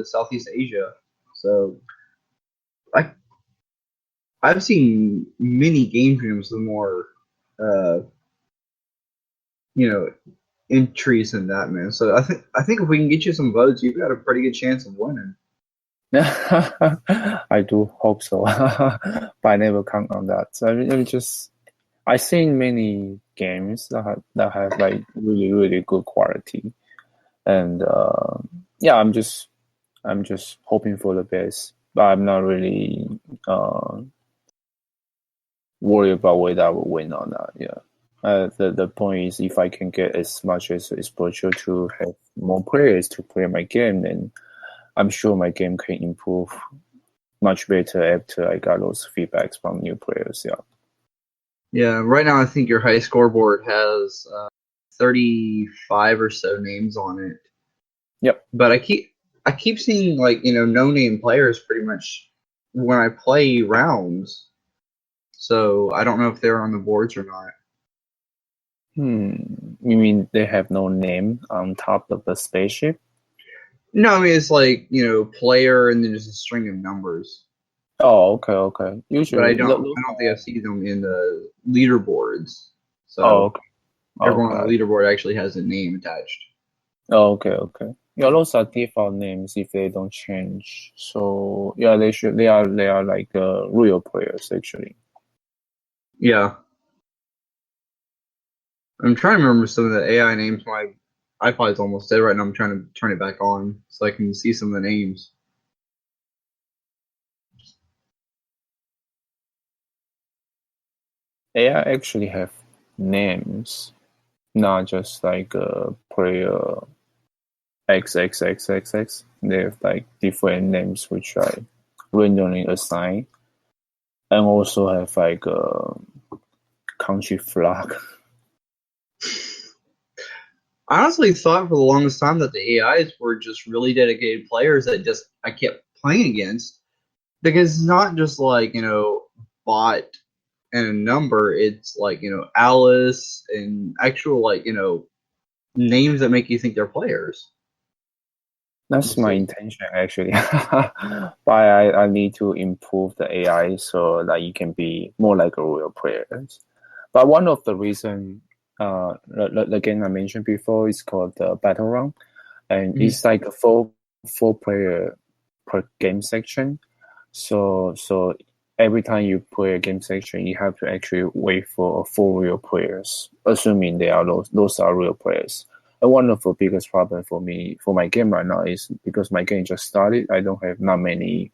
to Southeast Asia. So I I've seen many game streams with more uh, you know entries in that, man. So I think if we can get you some votes, you've got a pretty good chance of winning. I do hope so, but I never count on that. So I've seen many games that have like really really good quality, and yeah, I'm just hoping for the best, but I'm not really uh, worried about whether I will win or not. Yeah. The point is, if I can get as much as exposure to have more players to play my game, then I'm sure my game can improve much better after I got those feedbacks from new players. Yeah. Yeah, right now I think your high scoreboard has 35 or so names on it. Yep. But I keep seeing like no name players pretty much when I play rounds. So I don't know if they're on the boards or not. You mean they have no name on top of the spaceship? No, I mean it's like player and then just a string of numbers. Oh, okay. But I Usually, don't I don't think I see them in the leaderboards. oh, So okay. everyone on Okay. the leaderboard actually has a name attached. Oh, okay. Yeah, those are default names if they don't change. So yeah, they should. They are like real players actually. Yeah. I'm trying to remember some of the AI names. My iPod's almost dead right now. I'm trying to turn it back on so I can see some of the names. AI actually have names, not just like player XXXXX. They have like different names which I randomly assign, and also have like a country flag. I honestly thought for the longest time that the AIs were just really dedicated players that just I kept playing against because it's not just like bot and a number. It's like Alice and actual like names that make you think they're players. That's my So, intention actually. But I need to improve the AI so that you can be more like a real player. But one of the reason, the game I mentioned before is called the Battle Round, and mhm. it's like a four player per game section. So every time you play a game section, you have to actually wait for four real players, assuming they are those are real players. And one of the biggest problem for me for my game right now is because my game just started. I don't have not many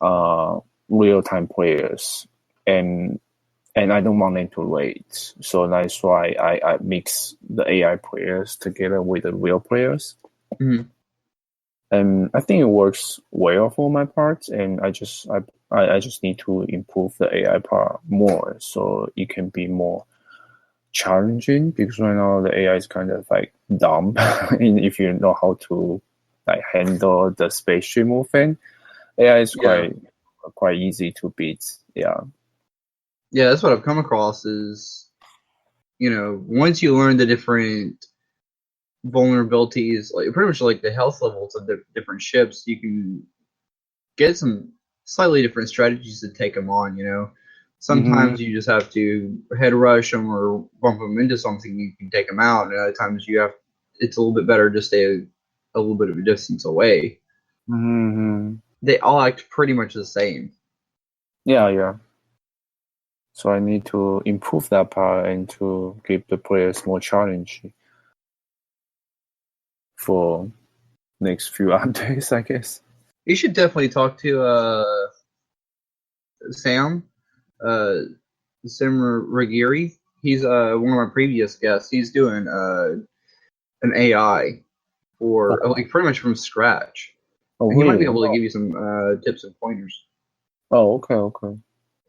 uh real time players, and I don't want them to wait. So that's why I mix the AI players together with the real players. Mhm. And I think it works well for my part, and I just need to improve the AI part more so it can be more challenging, because right now the AI is kind of like dumb and if you know how to like handle the spaceship movement, AI is Yeah, quite easy to beat. Yeah. yeah, that's what I've come across is once you learn the different vulnerabilities, like pretty much like the health levels of the different ships, you can get some slightly different strategies to take them on. hmm Sometimes you just have to head rush them or bump them into something. You can take them out, and other times you have. It's a little bit better to stay a little bit of a distance away. hmm They all act pretty much the same. yeah. So I need to improve that part and to give the players more challenge for next few updates, I guess. You should definitely talk to Sam, uh, Sim Ragiri. He's one of my previous guests. He's doing an AI for Oh, like pretty much from scratch. oh And he might be really? able to give you some tips and pointers. Oh, okay.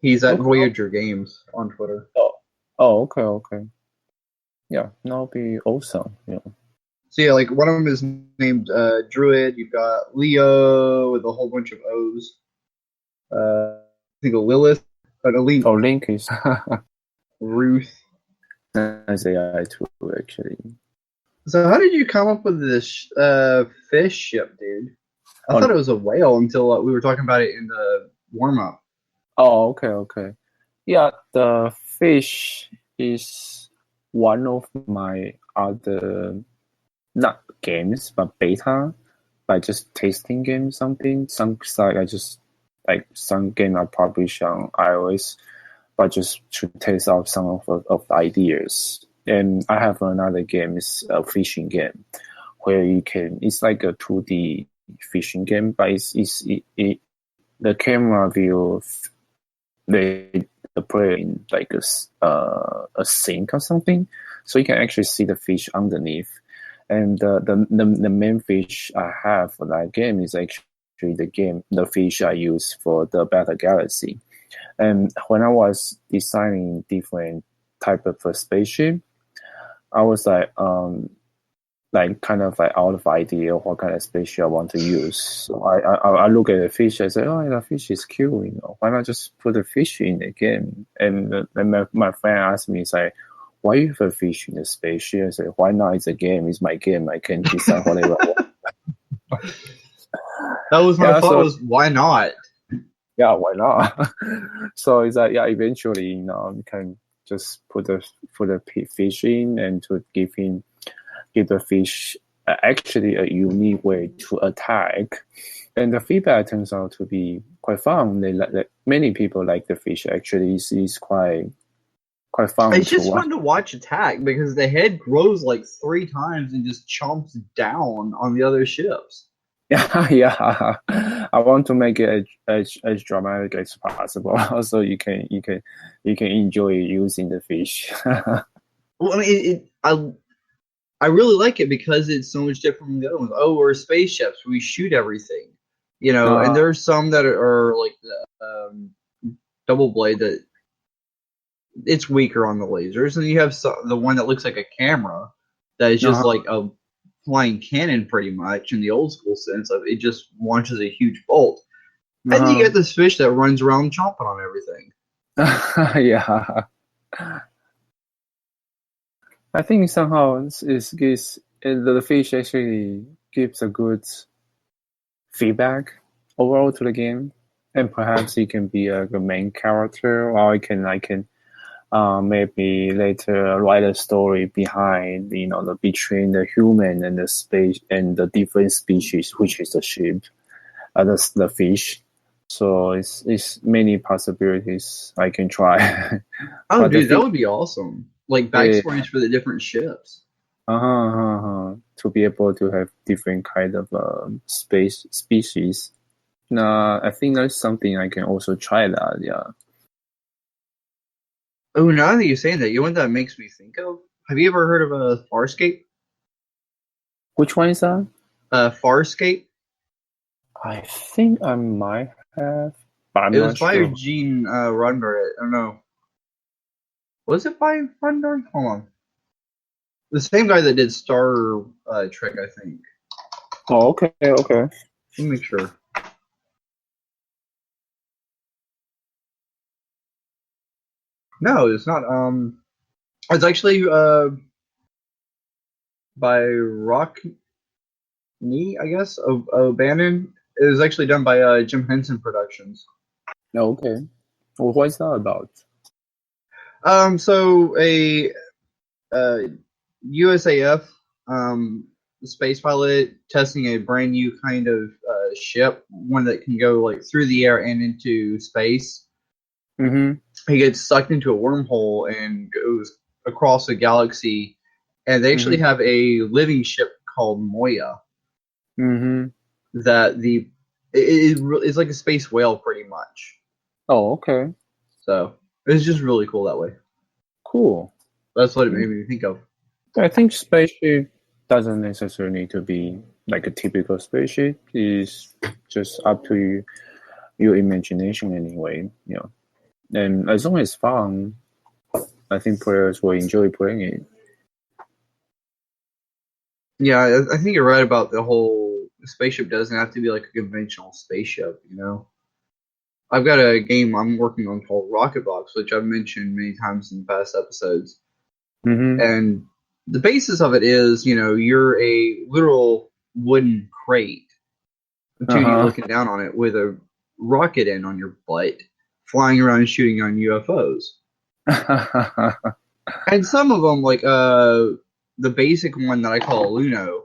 He's at Okay. Voyager Games on Twitter. Oh, okay. Yeah, that'll be awesome. Yeah. So yeah, like one of them is named Druid. You've got Leo with a whole bunch of O's. I think a Lilith, a Oh, Link, Link is Ruth. nice AI too, actually. So how did you come up with this fish ship, dude? I thought it was a whale until we were talking about it in the warm up. Oh, okay. Yeah, the fish is one of my other, not games, but beta, by just tasting game something. Some site I just like some game I publish on iOS, but just to test out some of the ideas. And I have another game, it's a fishing game, where it's like a 2D fishing game, but the camera view the player in like a sink or something, so you can actually see the fish underneath. And the main fish I have for that game is actually the fish I use for the Battle Galaxy. And when I was designing different type of a spaceship, I was like kind of like out of idea what kind of spaceship I want to use. So I look at the fish, I say, oh, the fish is cute, why not just put the fish in the game? And then my friend asked me, he's like, why you have a fish in the spaceship? I said, why not? It's a game, it's my game, I can design whatever I want. That was my thought, was why not? Yeah, why not? So it's like, yeah, eventually, you can just put the fish in and to give the fish actually a unique way to attack. And the feedback turns out to be quite fun. Many people like the fish. Actually, it's quite fun. It's just fun to watch attack because the head grows like 3 times and just chomps down on the other ships. Yeah. I want to make it as dramatic as possible, so you can enjoy using the fish. Well, I mean, I really like it because it's so much different from the other ones. Oh, we're spaceships, we shoot everything, and there's some that are like the double blade that it's weaker on the lasers, and you have the one that looks like a camera that is just like a flying cannon pretty much in the old school sense of it just launches a huge bolt. And you get this fish that runs around chomping on everything. Yeah. I think somehow the fish actually gives a good feedback overall to the game, and perhaps it can be the main character, or I can maybe later write a story behind between the human and the space and the different species, which is the ship, the fish. So it's many possibilities I can try. Oh, dude, that would be awesome. Like backstories for the different ships. To be able to have different kind of species. I think that's something I can also try that. Yeah. Oh, now that you're saying that, you know what that makes me think of? Have you ever heard of Farscape? Which one is that? Farscape. I think I might have, but I'm it not was by sure. Gene Roddenberry. I don't know. Was it by Roddenberry? Hold on. The same guy that did Star Trek, I think. Oh, okay. Let me make sure. No, it's not. It's actually by Rockney, I guess, of O'Bannon. It was actually done by Jim Henson Productions. Okay. Well, what is that about? So a USAF space pilot testing a brand new kind of ship, one that can go like through the air and into space. Mm-hmm. He gets sucked into a wormhole and goes across a galaxy, and they actually have a living ship called Moya. Mm-hmm. That it's like a space whale, pretty much. Oh, okay. So it's just really cool that way. Cool. That's what it made me think of. I think spaceship doesn't necessarily need to be like a typical spaceship. It's just up to your imagination anyway. And as long as it's fun, I think players will enjoy playing it. Yeah, I think you're right about the whole spaceship doesn't have to be like a conventional spaceship, I've got a game I'm working on called Rocket Box, which I've mentioned many times in past episodes. Mm-hmm. And the basis of it is, you're a literal wooden crate to you looking down on it with a rocket end on your butt, flying around and shooting on UFOs. And some of them, like the basic one that I call a Luno,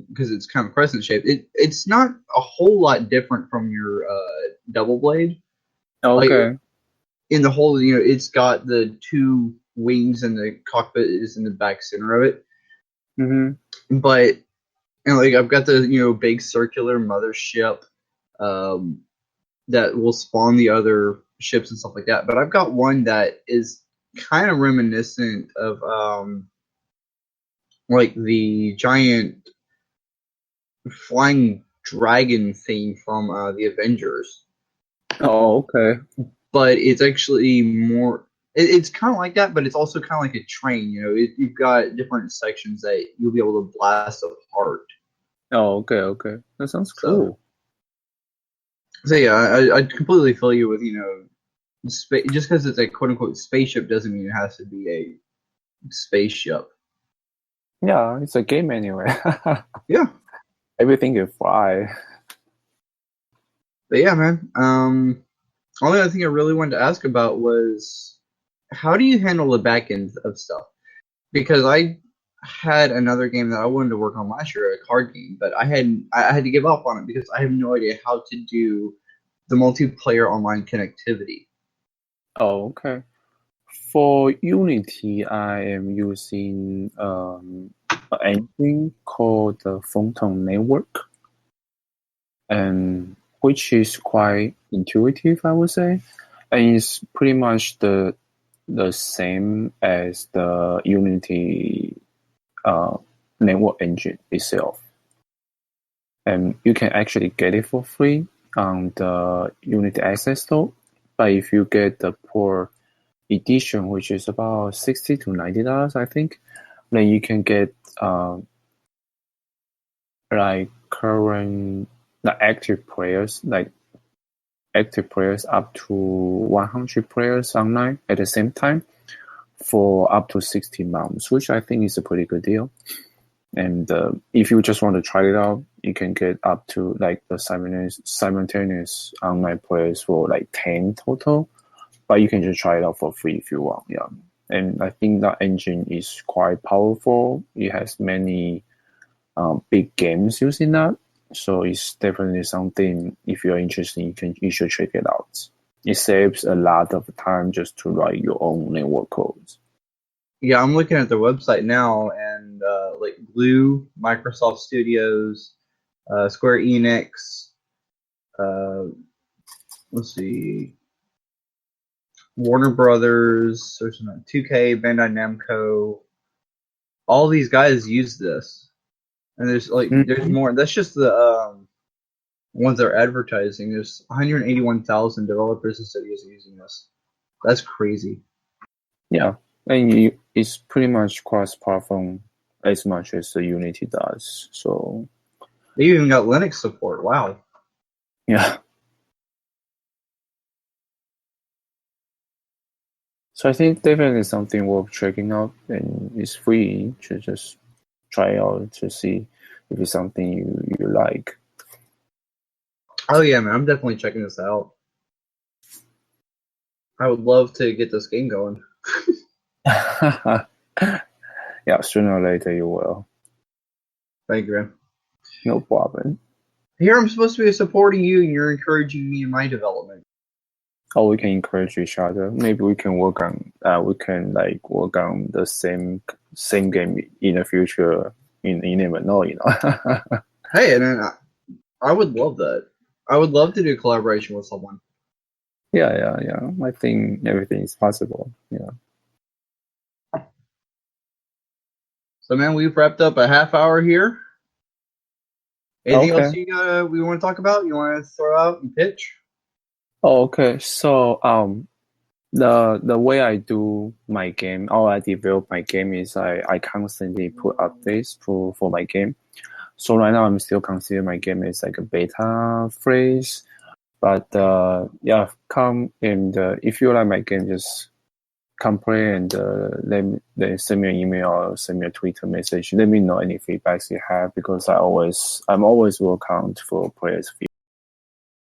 because it's kind of crescent shaped. It's not a whole lot different from your double blade. Okay. Like, in the whole, it's got the two wings and the cockpit is in the back center of it. Mm-hmm. But like I've got the big circular mothership that will spawn the other ships and stuff like that. But I've got one that is kind of reminiscent of like the giant flying dragon theme from the Avengers. Oh, okay. But it's actually more. It's kind of like that, but it's also kind of like a train. You've got different sections that you'll be able to blast apart. Oh, okay. That sounds cool. So yeah, I completely feel you with just because it's a quote unquote spaceship doesn't mean it has to be a spaceship. Yeah, it's a game anyway. Yeah, everything can fly. But yeah, man. Only other thing I really wanted to ask about was how do you handle the back end of stuff? Because I had another game that I wanted to work on last year, a card game, but I had to give up on it because I have no idea how to do the multiplayer online connectivity. Oh, okay. For Unity, I am using an engine called the Photon Network, and which is quite intuitive, I would say, and it's pretty much the same as the Unity network engine itself. And you can actually get it for free on the Unity Access Store. But if you get the Pro edition, which is about $60 to $90, I think, then you can get like current active players up to 100 players online at the same time for up to 60 months, which I think is a pretty good deal. And if you just want to try it out, you can get up to like the simultaneous online players for like 10 total, but you can just try it out for free if you want. Yeah. And I think that engine is quite powerful. It has many big games using that. So it's definitely something, if you're interested, you should check it out. It saves a lot of time just to write your own network codes. Yeah, I'm looking at their website now, and like Glue, Microsoft Studios, Square Enix, let's see, Warner Brothers, there's 2K, Bandai Namco. All these guys use this, and there's there's more. That's just the ones that are advertising. There's 181,000 developers and studios using this. That's crazy. Yeah, and it's pretty much cross-platform as much as the Unity does. So they even got Linux support. Wow. Yeah. So I think definitely something worth checking out, and it's free to just try out to see if it's something you like. Oh yeah, man, I'm definitely checking this out. I would love to get this game going. Yeah, sooner or later you will. Thank you, man. No problem. Here I'm supposed to be supporting you, and you're encouraging me in my development. Oh, we can encourage each other. Maybe we can work on the same game in the future. You never know, Hey, and I would love that. I would love to do a collaboration with someone. Yeah. I think everything is possible. Yeah. So, man, we've wrapped up a half hour here. Anything else we want to talk about? You want to throw out and pitch? Oh, okay. So, the way I do my game, or I develop my game is I constantly put updates for my game. So right now I'm still considering my game as like a beta phase. But if you like my game, just complain and then send me an email or send me a Twitter message. Let me know any feedbacks you have because I'm always welcome for players' feedback.